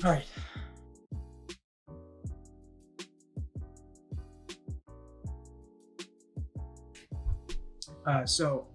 All right. So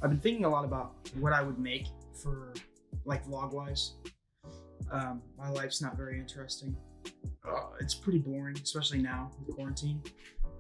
I've been thinking a lot about what I would make for like vlog wise. My life's not very interesting. It's pretty boring, especially now with quarantine.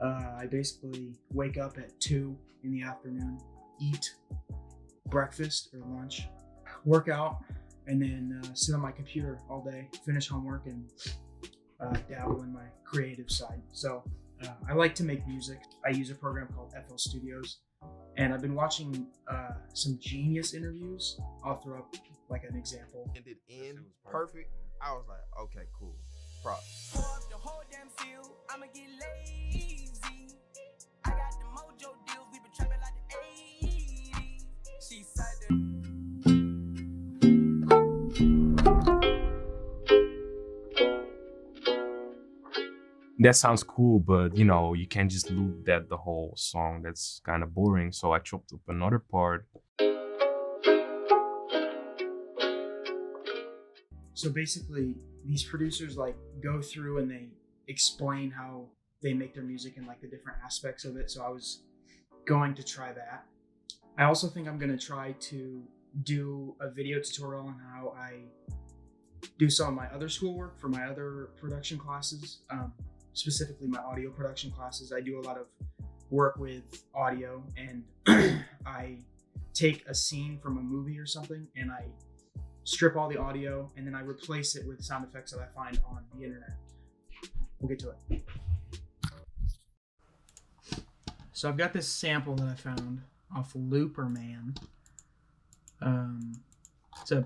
I basically wake up at 2 in the afternoon, eat breakfast or lunch, work out, and then sit on my computer all day, finish homework, and dabble in my creative side. So I like to make music. I use a program called FL Studios, and I've been watching some Genius interviews. I'll throw up like an example. And it end perfect. I was like, okay, cool. Props. Pour up the whole damn field, I'ma get lazy. I got the mojo deals, we been trapping like the 80s. She said that. That sounds cool, but you can't just loop that the whole song. That's kind of boring. So I chopped up another part. So basically, these producers like go through and they explain how they make their music and like the different aspects of it. So I was going to try that. I also think I'm going to try to do a video tutorial on how I do some of my other schoolwork for my other production classes, specifically my audio production classes. I do a lot of work with audio, and I take a scene from a movie or something and I strip all the audio and then I replace it with sound effects that I find on the internet. We'll get to it. So I've got this sample that I found off Looperman. It's a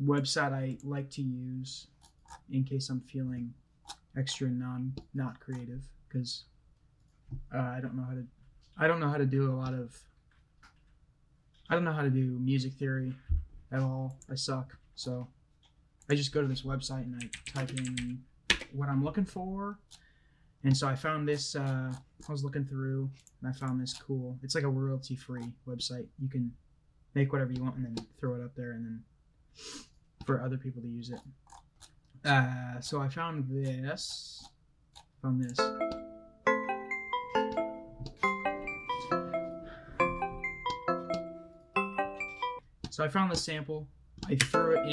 website I like to use in case I'm feeling extra not creative, because I don't know how to do music theory at all. I suck. So I just go to this website and I type in what I'm looking for. And so I found this, I was looking through and I found this cool, it's like a royalty free website. You can make whatever you want and then throw it up there and then for other people to use it. So I found this. So I found the sample. I threw it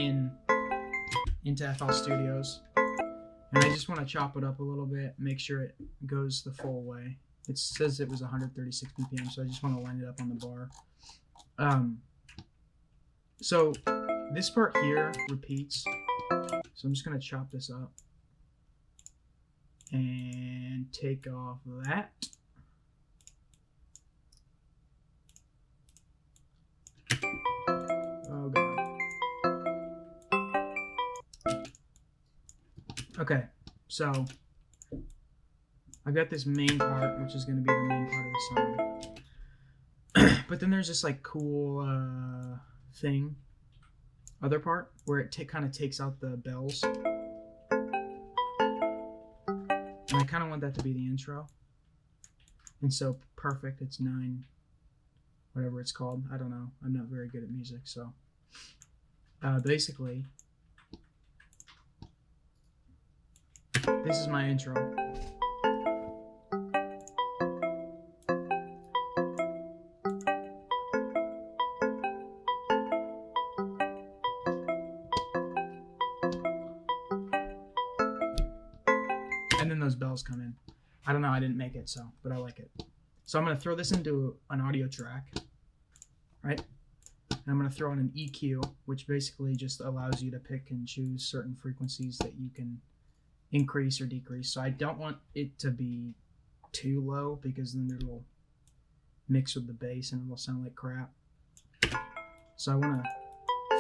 into FL Studios, and I just want to chop it up a little bit, make sure it goes the full way. It says it was 136 BPM, so I just want to line it up on the bar. So this part here repeats, so I'm just going to chop this up and take off that. Oh god. Okay, so I've got this main part, which is going to be the main part of the song. But then there's this like cool other part where it kind of takes out the bells. And I kind of want that to be the intro. And so perfect, it's 9, whatever it's called. I don't know. I'm not very good at music, so basically this is my intro. And then those bells come in. I don't know, I didn't make it, but I like it. So I'm going to throw this into an audio track, right? And I'm going to throw in an EQ, which basically just allows you to pick and choose certain frequencies that you can increase or decrease. So I don't want it to be too low because then it'll mix with the bass and it'll sound like crap. So I want to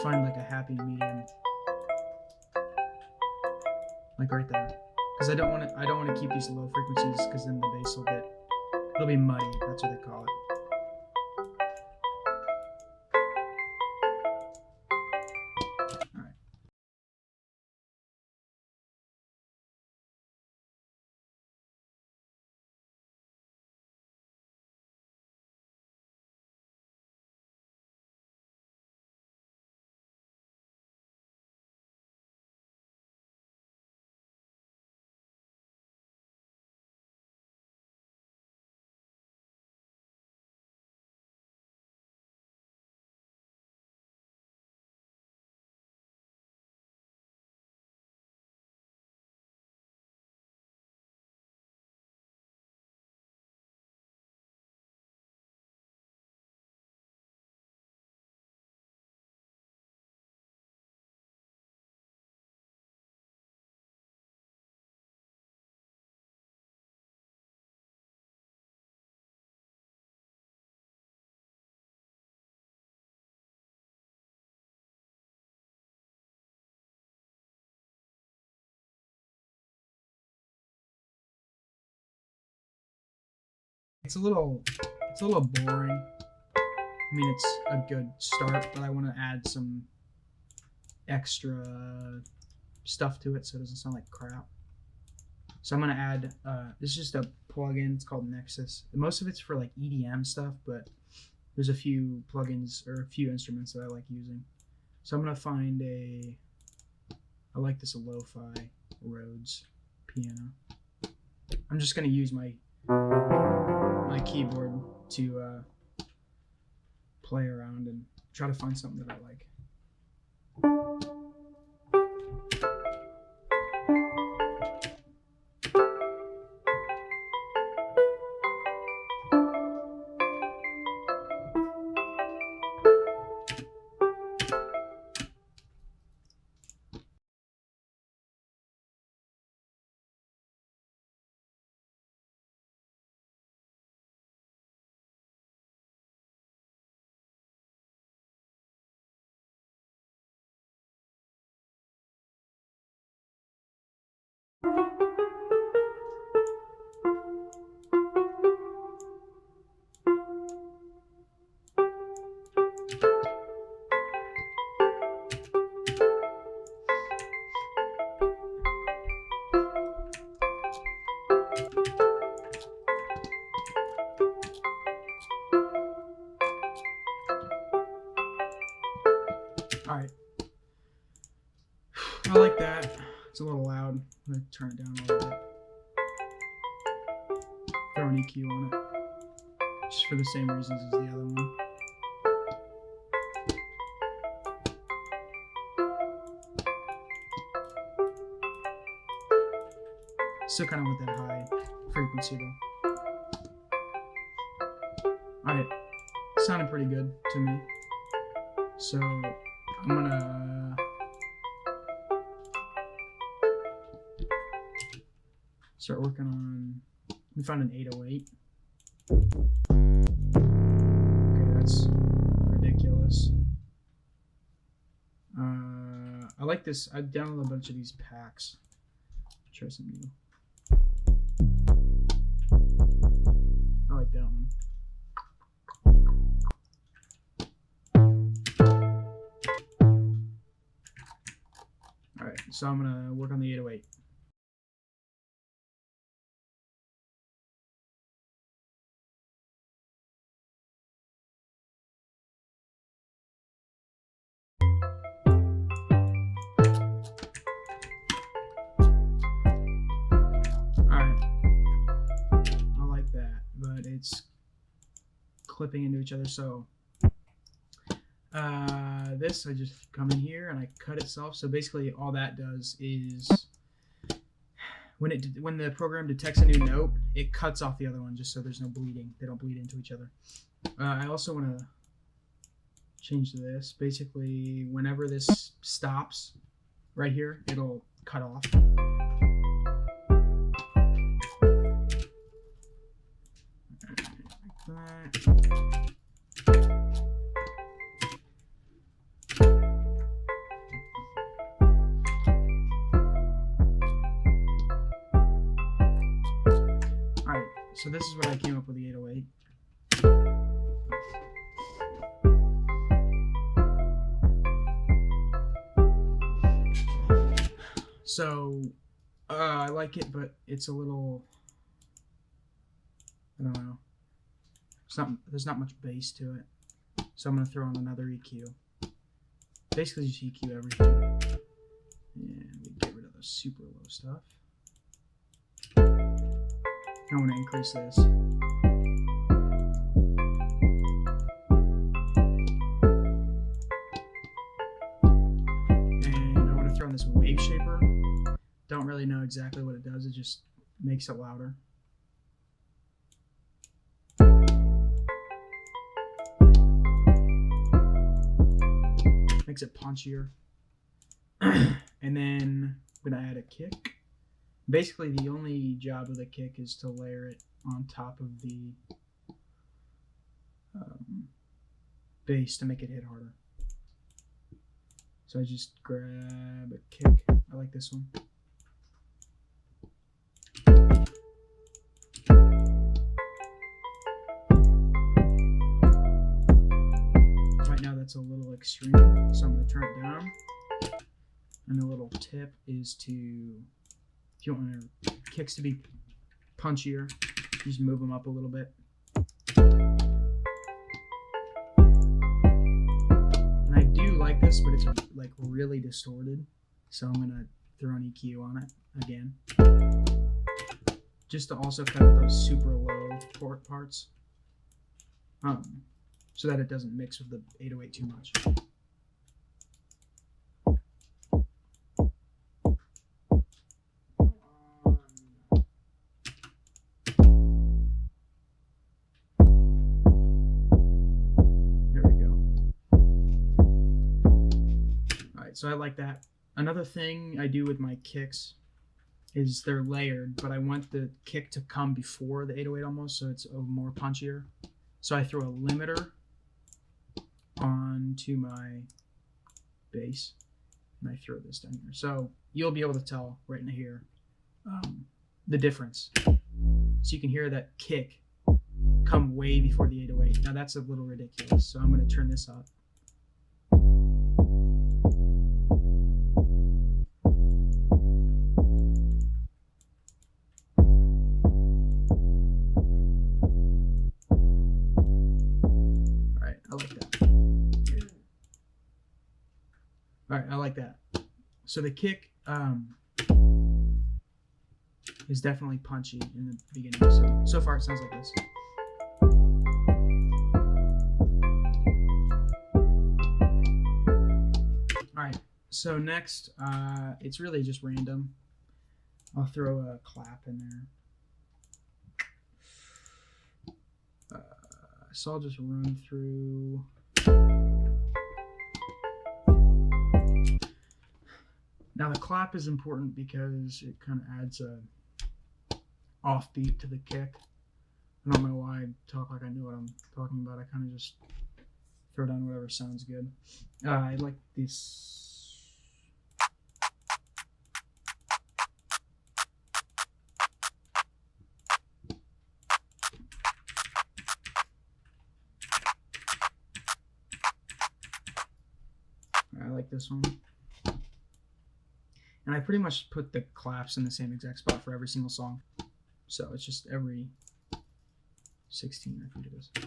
find like a happy medium, like right there. Because I don't want to keep these low frequencies because then the bass it'll be muddy. That's what they call it. It's a little boring. I mean, it's a good start, but I want to add some extra stuff to it so it doesn't sound like crap. So I'm gonna add. This is just a plugin. It's called Nexus. Most of it's for like EDM stuff, but there's a few plugins or a few instruments that I like using. So I'm gonna find a. I like this lo-fi Rhodes piano. I'm just gonna use my keyboard to play around and try to find something that I like. Alright. I like that. It's a little loud. I'm going to turn it down a little bit. Throw an EQ on it. Just for the same reasons as the other one. Still kind of with that high frequency though. Alright. Sounded pretty good to me. So I'm gonna start working on. We found an 808. Okay, that's ridiculous. I like this. I've downloaded a bunch of these packs. Try some new. I like that one. Alright, so I'm gonna work on the 808. It's clipping into each other. So this, I just come in here and I cut itself. So basically all that does is when the program detects a new note, it cuts off the other one just so there's no bleeding. They don't bleed into each other. I also want to change this. Basically, whenever this stops right here, it'll cut off. Alright, so this is what I came up with the 808. So I like it, but it's a little, I don't know. There's not much bass to it, so I'm gonna throw on another EQ. Basically, just EQ everything, and we get rid of the super low stuff. I want to increase this. And I want to throw in this wave shaper. Don't really know exactly what it does. It just makes it louder. Makes it punchier. And then I'm gonna add a kick. Basically, the only job of the kick is to layer it on top of the bass to make it hit harder. So I just grab a kick. I like this one. that's a little extreme, so I'm going to turn it down. And a little tip is to, if you want your kicks to be punchier, just move them up a little bit. And I do like this, but it's like really distorted, so I'm going to throw an EQ on it again. Just to also cut out those super low parts. So that it doesn't mix with the 808 too much. There we go. Alright, so I like that. Another thing I do with my kicks is they're layered, but I want the kick to come before the 808 almost, so it's more punchier. So I throw a limiter onto my bass, and I throw this down here. So you'll be able to tell right in here the difference. So you can hear that kick come way before the 808. Now that's a little ridiculous, so I'm going to turn this up. Alright, I like that. So the kick is definitely punchy in the beginning. So far it sounds like this. Alright, so next, it's really just random. I'll throw a clap in there. So I'll just run through. Now the clap is important because it kind of adds a offbeat to the kick. I don't know why I talk like I know what I'm talking about. I kind of just throw down whatever sounds good. I like this. I like this one. And I pretty much put the claps in the same exact spot for every single song. So it's just every 16, I think it is. So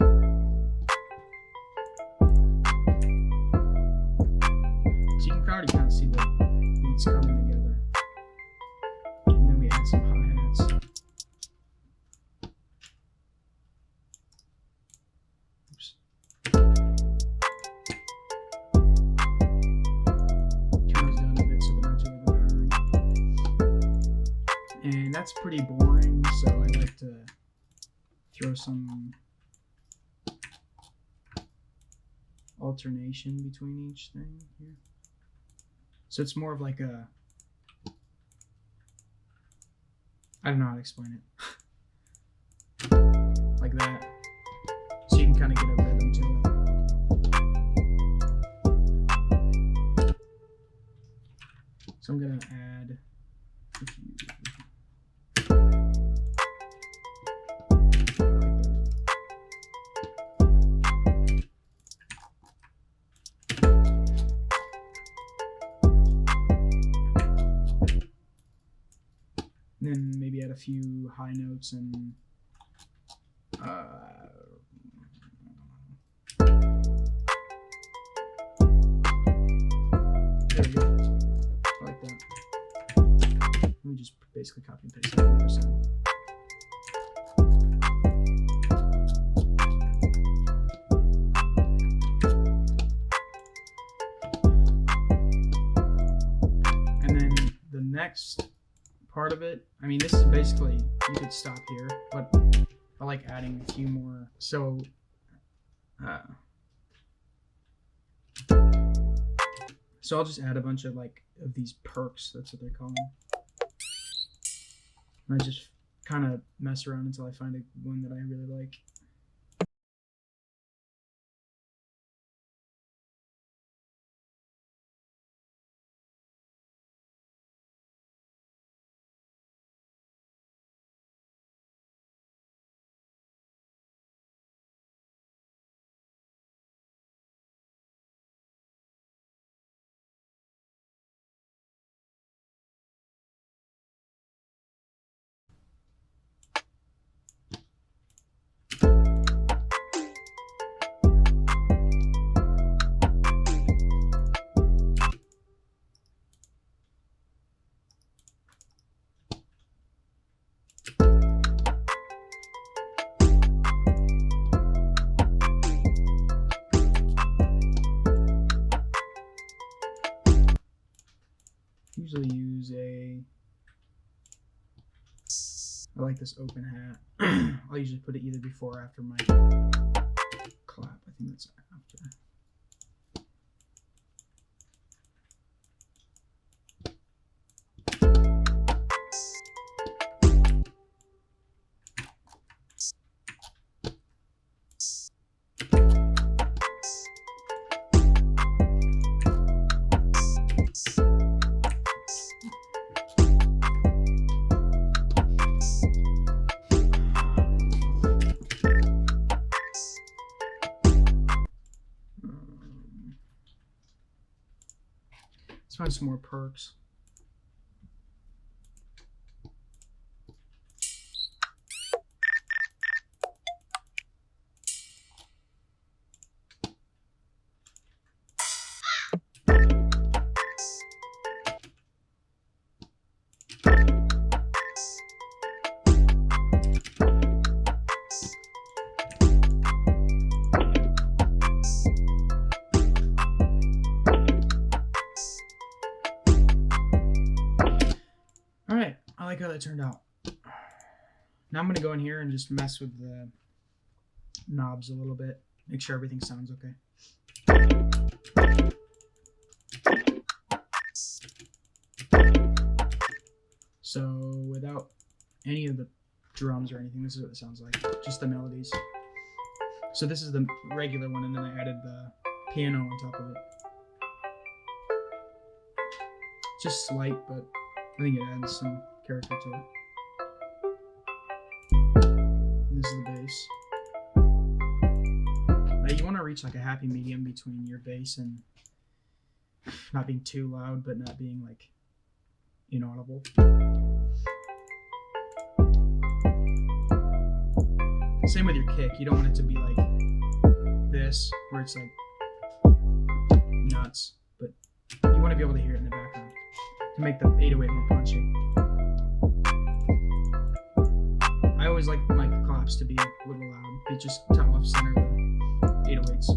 you can already kind of see the beats coming together. And then we add some hi-hats. Oops. And that's pretty boring, so I like to throw some alternation between each thing here. So it's more of like a, I don't know how to explain it. Like that. So you can kind of get a rhythm to it. So I'm going to add a few. Then maybe add a few high notes and there we go. I like that. Let me just basically copy and paste that on the other side. And then the next part of it, I mean, this is basically, you could stop here, but I like adding a few more. So I'll just add a bunch of of these perks, that's what they call them. And I just kind of mess around until I find one that I really like. usually use I like this open hat. I'll usually put it either before or after my clap. I think that's after. Let's find some more perks. Alright, I like how that turned out. Now I'm going to go in here and just mess with the knobs a little bit. Make sure everything sounds okay. So without any of the drums or anything, this is what it sounds like. Just the melodies. So this is the regular one, and then I added the piano on top of it. Just slight, but I think it adds some character to it. And this is the bass. Now you want to reach like a happy medium between your bass and not being too loud, but not being like inaudible. Same with your kick. You don't want it to be like this, where it's like nuts, but you want to be able to hear it in the background to make the 808 more punchy. I always like my claps to be a little loud. It just to off center the 808s.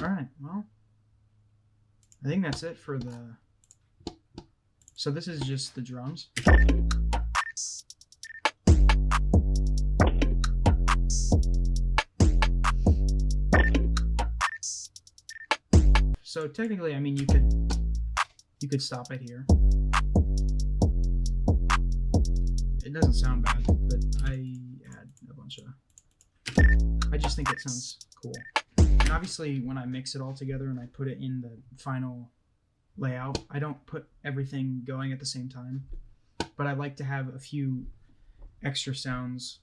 Alright, well, I think that's it for the... So this is just the drums. So technically, I mean, you could stop it here. It doesn't sound bad, but I add a bunch of... I just think it sounds cool. And obviously, when I mix it all together and I put it in the final layout, I don't put everything going at the same time. But I like to have a few extra sounds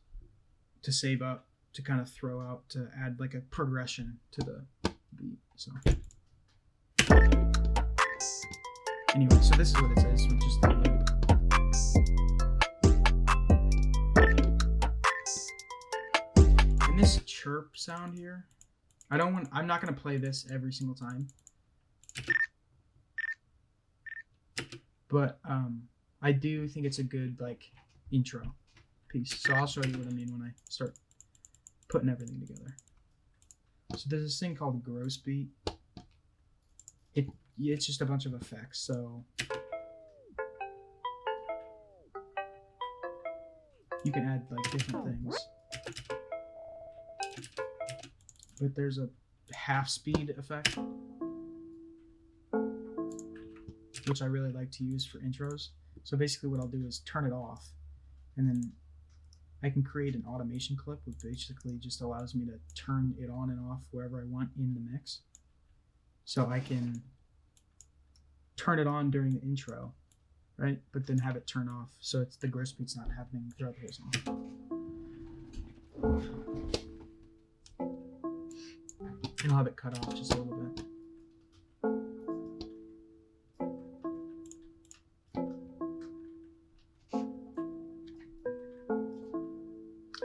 to save up, to kind of throw out, to add like a progression to the beat. So anyway, so this is what it says with just the loop. And this chirp sound here, I'm not going to play this every single time. But I do think it's a good like intro piece. So I'll show you what I mean when I start putting everything together. So there's this thing called gross beat. It's just a bunch of effects. So you can add like different things. But there's a half speed effect, which I really like to use for intros. So basically what I'll do is turn it off, and then I can create an automation clip, which basically just allows me to turn it on and off wherever I want in the mix. So I can turn it on during the intro, right? But then have it turn off, so it's the gross beat's not happening throughout the whole song. And I'll have it cut off just a little bit.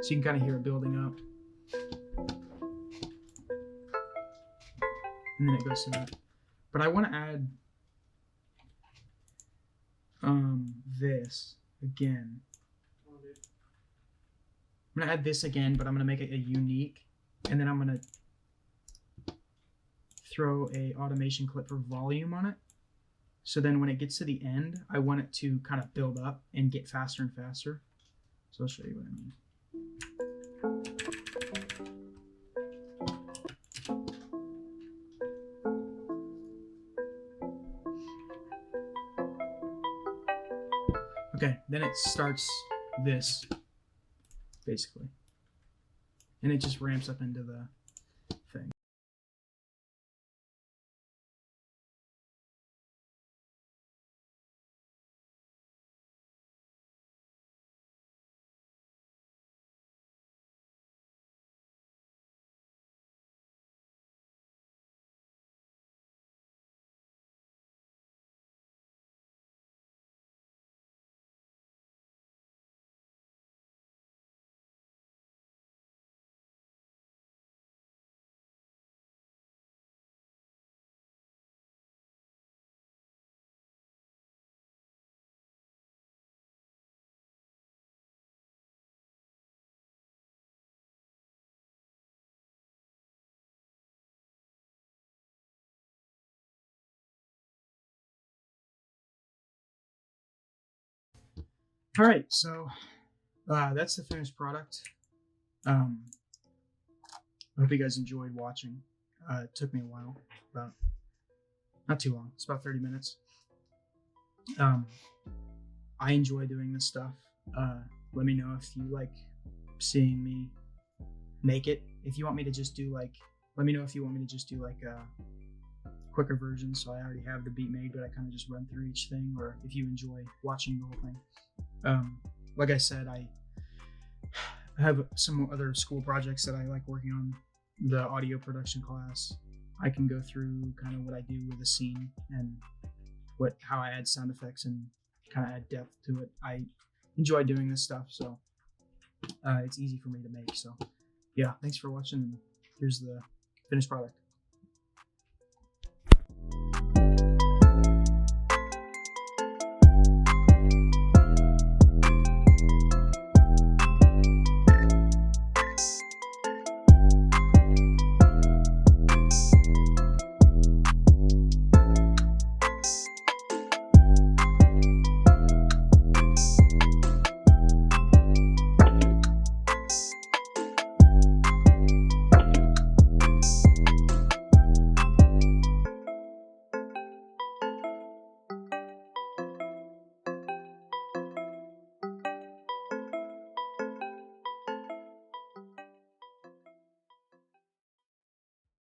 So you can kind of hear it building up. And then it goes to that. But I want to add this again. I'm going to add this again, but I'm going to make it a unique. And then I'm going to throw a automation clip for volume on it. So then when it gets to the end, I want it to kind of build up and get faster and faster. So I'll show you what I mean. Okay, then it starts this, basically. And it just ramps up into the thing. All right, so that's the finished product. I hope you guys enjoyed watching. It took me a while, about not too long. It's about 30 minutes. I enjoy doing this stuff. Let me know if you like seeing me make it. If you want me to just do like, let me know if you want me to just do like a quicker version. So I already have the beat made, but I kind of just run through each thing, or if you enjoy watching the whole thing. Like I said, I have some other school projects that I like working on. The audio production class, I can go through kind of what I do with a scene and how I add sound effects and kind of add depth to it. I enjoy doing this stuff, so it's easy for me to make. So yeah, thanks for watching, and here's the finished product.